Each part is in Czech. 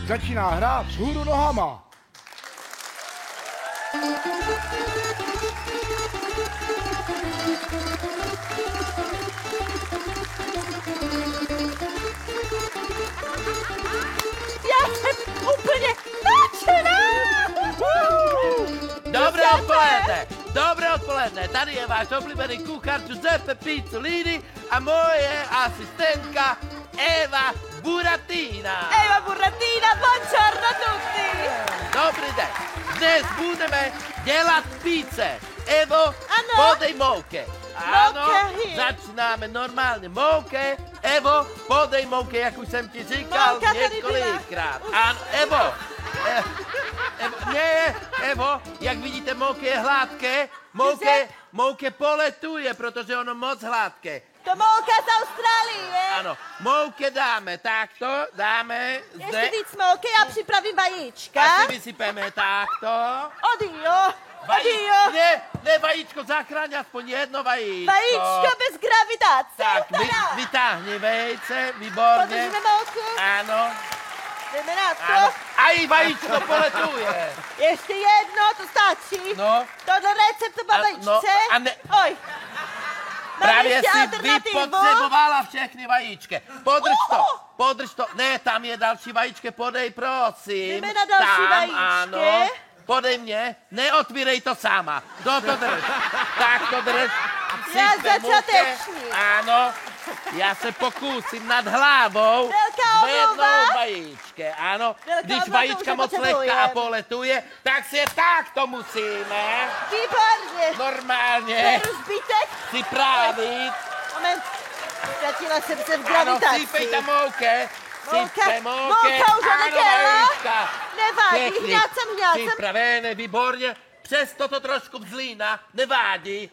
začíná hrát vzhůru nohama. Já jsem úplně nadšená! Dobré odpoledne, tady je váš oblíbený kuchař Giuseppe Pizzolini a moje asistentka Eva Buratina. Eva Buratina, buongiorno tutti! Dobrý den, dnes budeme dělat pizze. Evo, Ano. podej mouke. Ano, Mouka. začínáme normálně mouke. Evo, podej mouke, jak už jsem ti říkal Mouka tady několikrát. byla. Ano, Evo. Evo, jak vidíte, mouke je hladké. Mouke poletuje, protože ono moc hladké. To mouka z Austrálie. Ano, mouke dáme takto, dáme zde. Ještě víc mouky, já připravím vajíčka. A si vysypeme takto. Oddio, oddio. Ne, vajíčko, zachraň aspoň jedno vajíčko. Vajíčko bez gravitace. Tak, vytáhni vejce, výborně. Podržíme mouku. Ano, Jdeme na to. ano. A i vajíčko poletuje. Ještě jedno, to stačí. No. Tohle recept má vajíčce. No, a ne, Oj. Mám právě ještě si alternativu. vypotřebovala všechny vajíčky. Podrž to. Ne, tam je další vajíčky, podej, prosím. Jdeme na další tam, vajíčky. Ano. Podej mě, neotvírej to sama. To drž. Tak to drž. Já Sypte začátečník. mouke. Ano. Já se pokusím nad hlavou Velká omluva. zvednout vajíčky. Ano. Velká Když omluva, vajíčka to už moc nepotřebujem. lehká a poletuje, tak si je takto musíme. Výborně. Normálně Beru zbytek. připravit. Moment. Ztratila jsem se v Ano, gravitaci. sypejte mouke. Sypte mouke. Mouka už Ano, odletěla. vajíčka. Nevadí, Všechny hňát jsem. připravené, výborně. Přesto to trošku vzlína. Nevádí.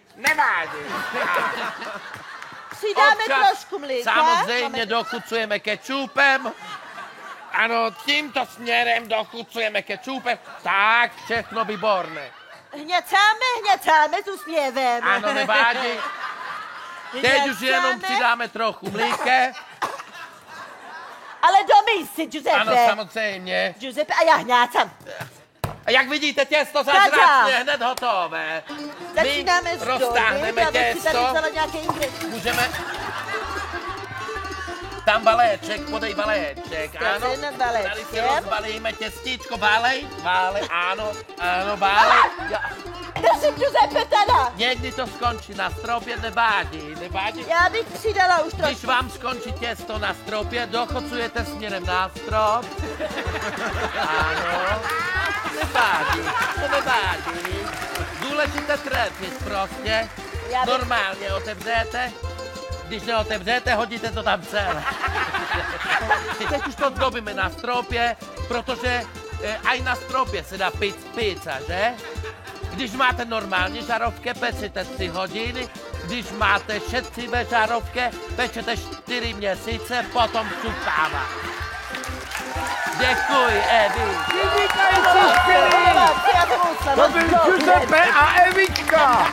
Přidáme Občas trošku mlíka. samozřejmě dochucujeme kečupem. Ano, tímto směrem dochucujeme kečupem. Tak, všechno výborné. Hněcáme s úsměvem. Ano, nevádí. Teď už jenom přidáme trochu mlíka. Ale do mísy, Giuseppe. Ano, samozřejmě. Giuseppe, a já hňácám. A jak vidíte, těsto Tata. zázračně hned hotové. Začínáme s roztáhneme já bych si tady těsto. vzala nějaké ingredience. Můžeme... Tam valéček, podej valéček, ano. Jeden valéčkem. Tady si rozbalíme těstíčko, válej, ano, válej. Prosím, Giuseppe, teda. Někdy to skončí na stropě, nevádí. Já bych přidala už trošku. Když vám skončí těsto na stropě, dochocujete směrem na strop. Ano, nevádí. Důležité trefit prostě. Normálně otevřete. Když neotevřete, hodíte to tam celé. Teď už to zdobíme na stropě, protože aj na stropě se dá pizza, že? Když máte normální žárovky, pečete 3 hodiny. Když máte šetřivé žárovky, pečete 4 měsíce, potom čukává. Děkuji, Evi. Vynikající skvělý! To byl Giuseppe a Evička!